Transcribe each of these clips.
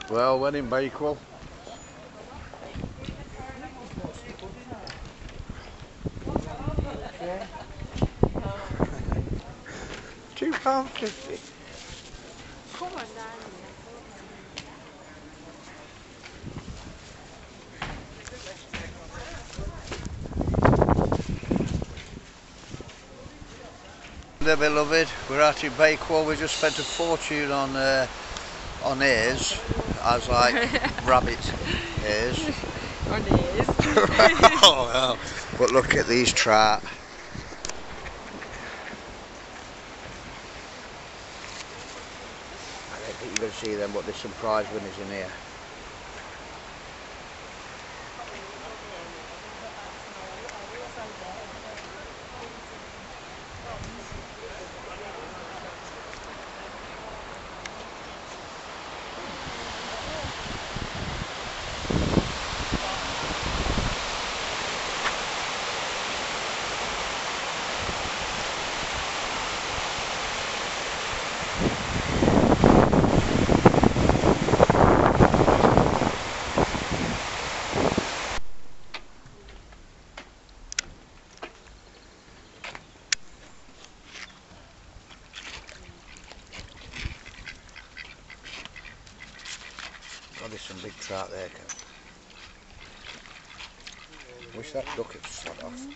Well, when in Bakewell. £2.50. There, beloved, we're out in Bakewell. We just spent a fortune on ears, as like rabbit ears. On ears. Oh, well. But look at these trout. I don't think you're going to see them, but there's some prize winners in here. Oh, there's some big trout there, Kev. Wish that duck had shot off.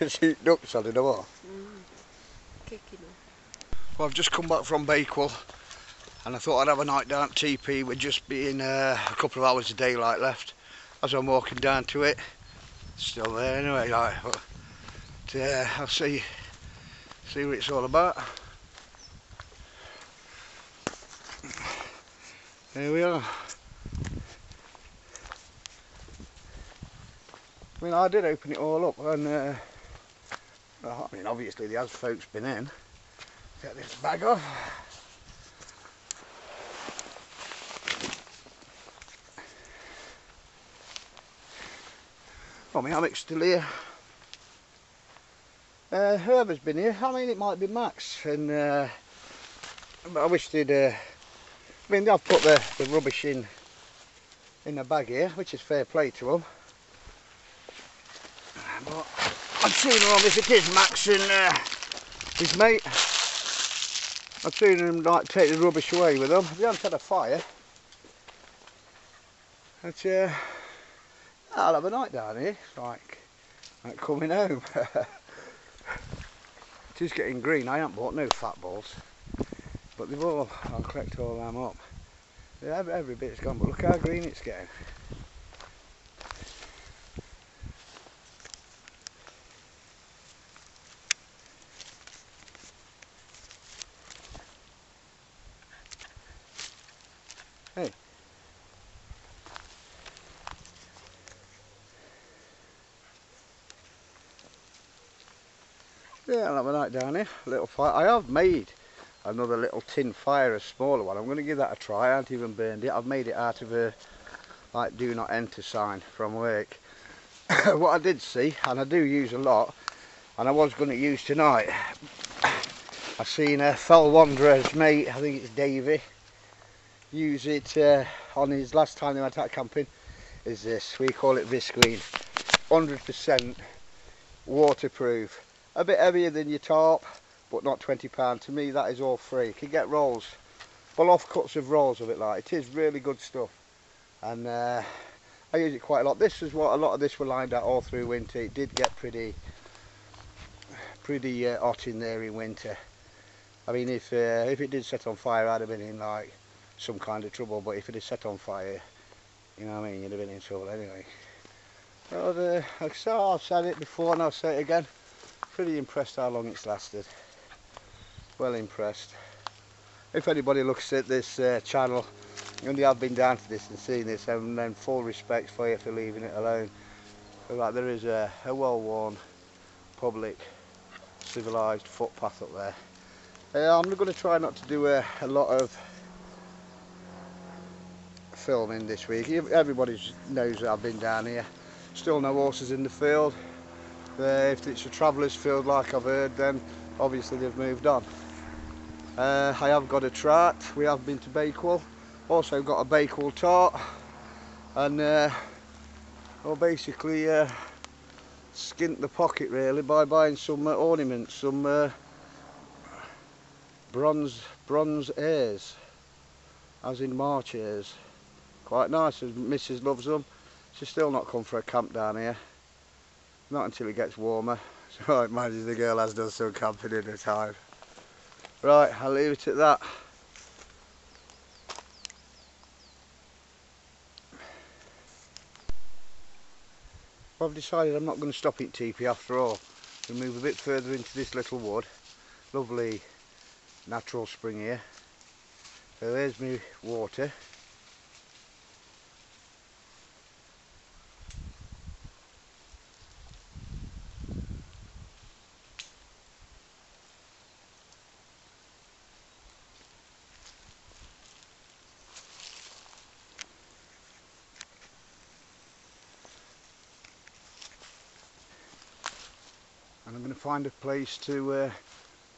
Shoot ducks on it or what? Kicking them. Well, I've just come back from Bakewell and I thought I'd have a night down at tipi with just being a couple of hours of daylight left. As I'm walking down to it, still there anyway, like, but I'll see what it's all about. Here we are. I mean, I did open it all up and well, I mean, obviously the as folks been in. Get this bag off. Oh, my hammock's still here. Whoever's been here, I mean, it might be Max, and but I wish they'd. I mean, they've put the rubbish in the bag here, which is fair play to them. But I'd sooner them if it is Max and his mate. I'd sooner them like take the rubbish away with them. They haven't had a fire. But I'll have a night down here. It's like coming home. It is getting green. I haven't bought no fat balls, but they've all. I'll collect all them up. Yeah, every bit's gone, but look how green it's getting. Hey. Yeah, I'll have a night down here. A little fire. I have made another little tin fire, a smaller one. I'm going to give that a try. I haven't even burned it. I've made it out of a like do not enter sign from work. What I did see, and I do use a lot, and I was going to use tonight. I seen a Fell Wanderer's mate, I think it's Davey, use it on his last time they went out camping. Is this? We call it visqueen. 100% waterproof. A bit heavier than your tarp, but not £20. To me, that is all free. You can get rolls, full off cuts of rolls of it. Like, it is really good stuff. And I use it quite a lot. This is what a lot of this were lined out all through winter. It did get pretty hot in there in winter. I mean, if it did set on fire, I'd have been in like some kind of trouble. But if it had set on fire, you know what I mean, you'd have been in trouble anyway. But I've said it before and I'll say it again. Pretty impressed how long it's lasted. Well impressed. If anybody looks at this channel and you have been down to this and seen this, and then full respect for you for leaving it alone. But like, there is a well-worn public civilised footpath up there. I'm going to try not to do a lot of filming this week. Everybody knows that I've been down here. Still no horses in the field. If it's a traveller's field like I've heard, then obviously they've moved on. I have got a trot. We have been to Bakewell. Also got a Bakewell tart. And well, basically skint the pocket really by buying some ornaments, some bronze ears, as in March ears. Quite nice, as Mrs loves them. She's still not come for a camp down here. Not until it gets warmer. So I imagine the girl has done some camping in her time. Right, I'll leave it at that. I've decided I'm not going to stop at tipi after all. We'll move a bit further into this little wood. Lovely natural spring here. So there's my water. And I'm going to find a place to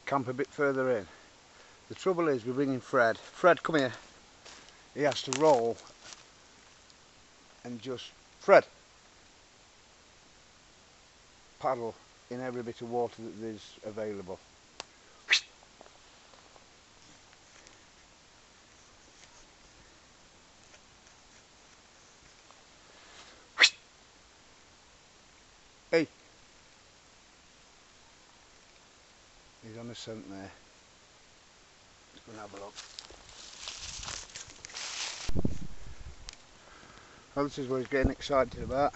camp a bit further in. The trouble is we're bringing Fred. Fred, come here. He has to roll and just, Fred, paddle in every bit of water that there's available. Hey. He's on a scent there. Let's go and have a look. Well, this is what he's getting excited about.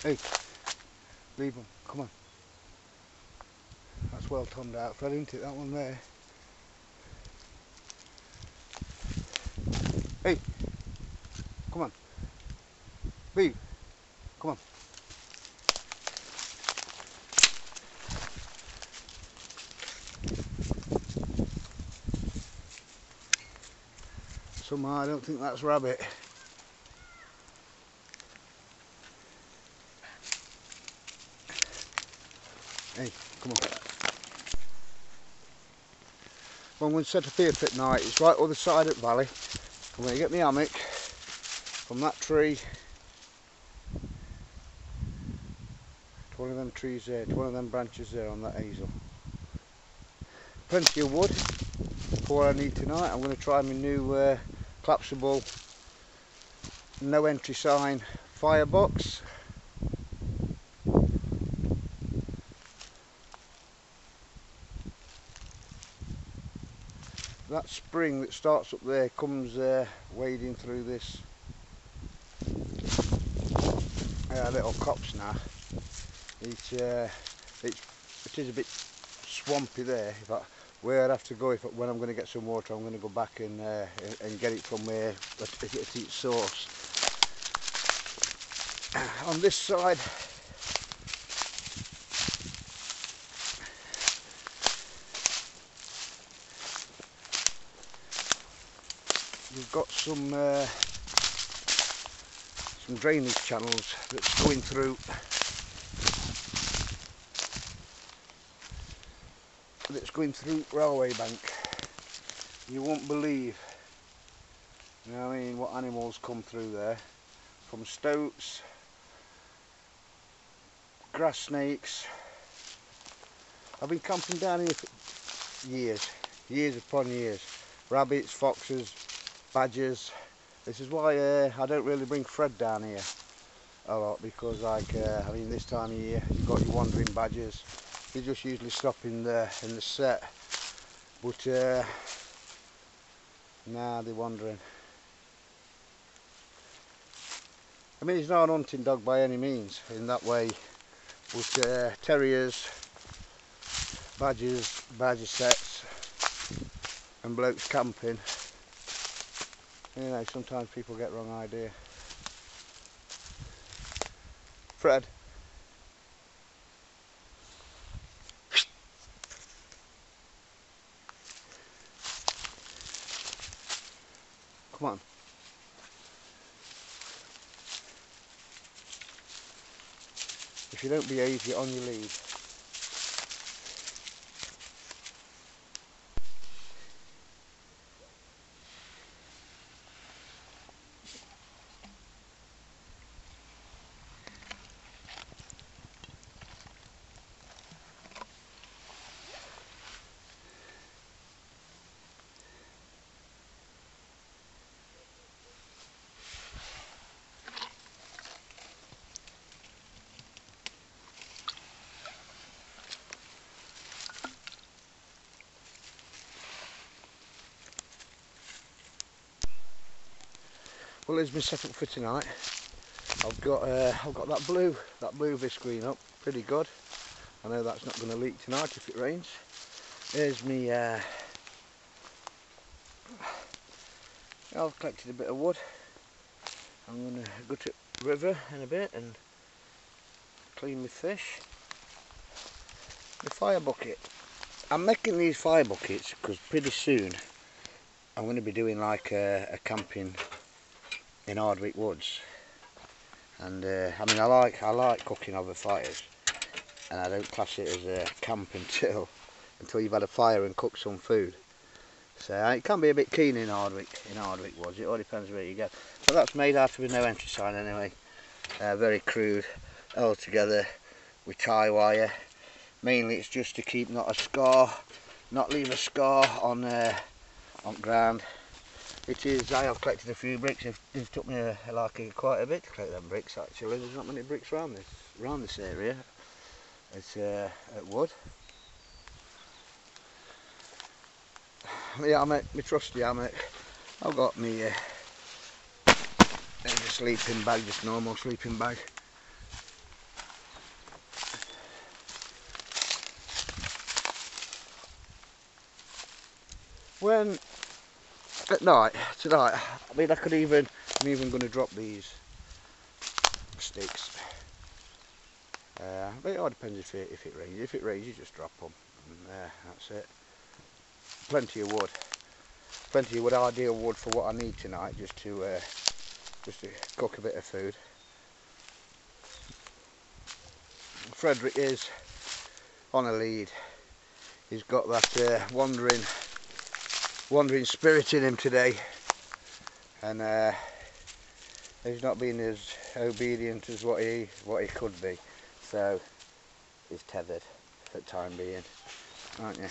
Hey, leave him, come on. That's well turned out, Fred, isn't it, that one there? Hey, come on. Leave, come on. Somehow I don't think that's rabbit. Hey, come on. Well, I'm going to set up here for night. It's right other side of the valley. I'm going to get my hammock from that tree to one of them trees there, to one of them branches there on that hazel. Plenty of wood for what I need tonight. I'm going to try my new collapsible no entry sign firebox. That spring that starts up there comes wading through this little copse now. It is a bit swampy there. In fact, where I'd have to go when I'm going to get some water, I'm going to go back and get it from where at its source. On this side, we've got some drainage channels that's going through that's going through railway bank. You won't believe, you know what I mean, what animals come through there. From stoats, grass snakes. I've been camping down here for years upon years. Rabbits, foxes, badgers. This is why I don't really bring Fred down here a lot, because like I mean, this time of year you've got your wandering badgers. They just usually stop in the set, but nah, they're wandering. I mean, he's not a hunting dog by any means in that way, but terriers, badgers, badger sets, and blokes camping, you know, sometimes people get wrong idea. Fred. Come on. If you don't behave, you're on your lead. Well, there's my setup for tonight. I've got that blue viscreen up, pretty good. I know that's not going to leak tonight if it rains. There's me. I've collected a bit of wood. I'm going to go to the river in a bit and clean my fish. The fire bucket. I'm making these fire buckets because pretty soon I'm going to be doing like a camping in Hardwick Woods, and I mean, I like cooking over fires, and I don't class it as a camp until you've had a fire and cooked some food. So it can be a bit keen in Hardwick Woods. It all depends where you go. But that's made out of a no entry sign anyway. Very crude, held together with tie wire. Mainly it's just to keep not leave a scar on ground. It is. I have collected a few bricks. It took me quite a bit to collect them bricks. Actually, there's not many bricks around this area. It's at wood. Yeah, my trusty hammock. I've got me sleeping bag, just normal sleeping bag. When at night tonight, I mean, I'm even going to drop these sticks. But it all depends if it rains. If it rains, you just drop them, and that's it. Plenty of wood, ideal wood for what I need tonight, just to cook a bit of food. Frederick is on a lead. He's got that wandering spirit in him today, and he's not been as obedient as what he could be. So he's tethered for the time being, aren't you?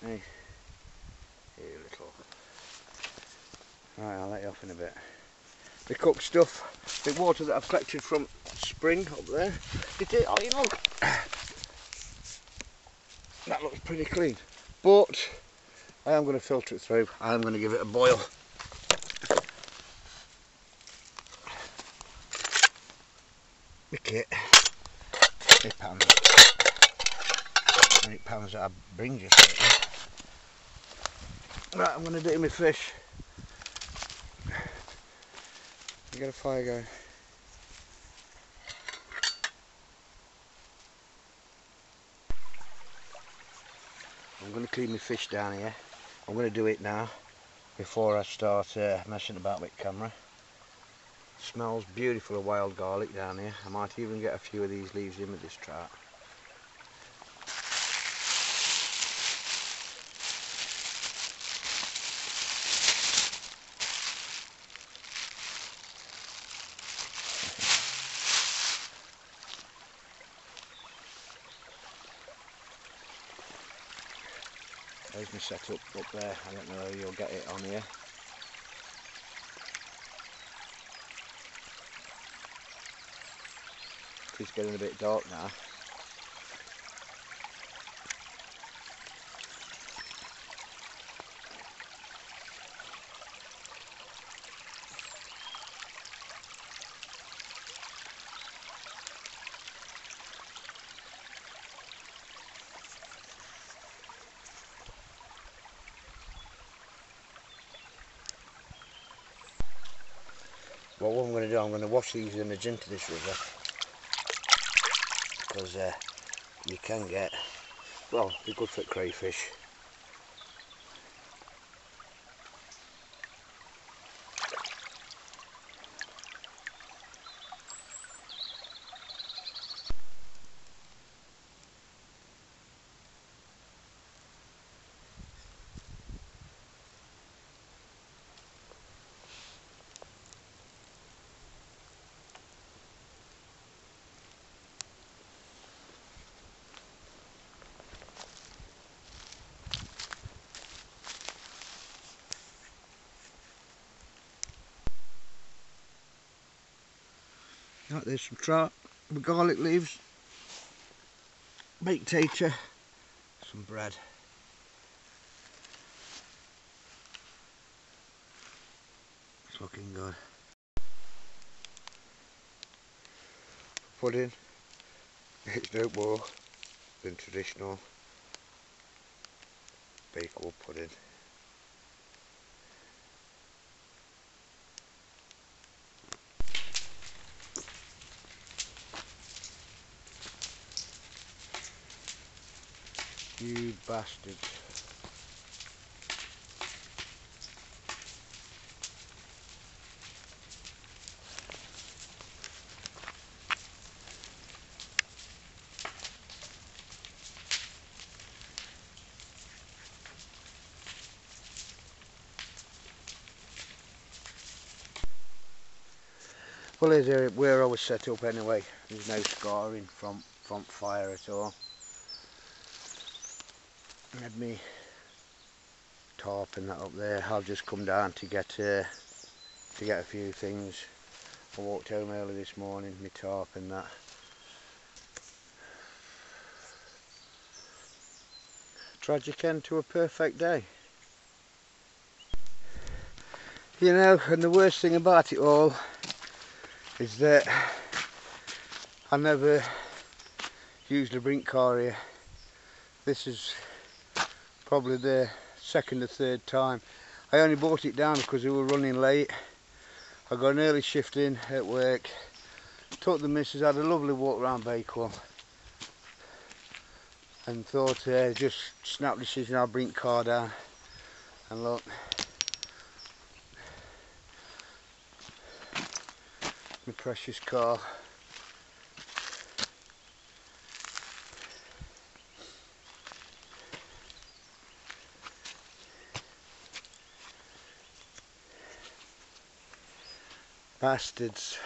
Hey, you little. Right, I'll let you off in a bit. The cooked stuff, the water that I've collected from spring up there. Oh, you know, that looks pretty clean, but I am going to filter it through. I am going to give it a boil. The kit, 8 pounds. 8 pounds that I bring just lately. Right, I'm going to do it in my fish. Get a fire going. I'm going to clean my fish down here. I'm going to do it now before I start messing about with camera. Smells beautiful of wild garlic down here. I might even get a few of these leaves in with this trout. There's my setup up there. I don't know how you'll get it on here. It's getting a bit dark now. Well, what I'm going to do, I'm going to wash these image into this river, because you can get, well, they're good for crayfish. Right, there's some trout with garlic leaves, baked tater, some bread. It's looking good. Pudding, it's no more than traditional Bakewell pudding. You bastards. Well, here's where I was set up anyway. There's no scarring from fire at all. I had me tarp and that up there. I've just come down to get a few things. I walked home early this morning, my tarp and that. Tragic end to a perfect day. You know, and the worst thing about it all is that I never used a brink car here. This is probably the second or third time. I only bought it down because we were running late. I got an early shift in at work, took the missus, had a lovely walk around Bakewell, and thought just snap the decision, I'll bring car down. And look, my precious car. Bastards.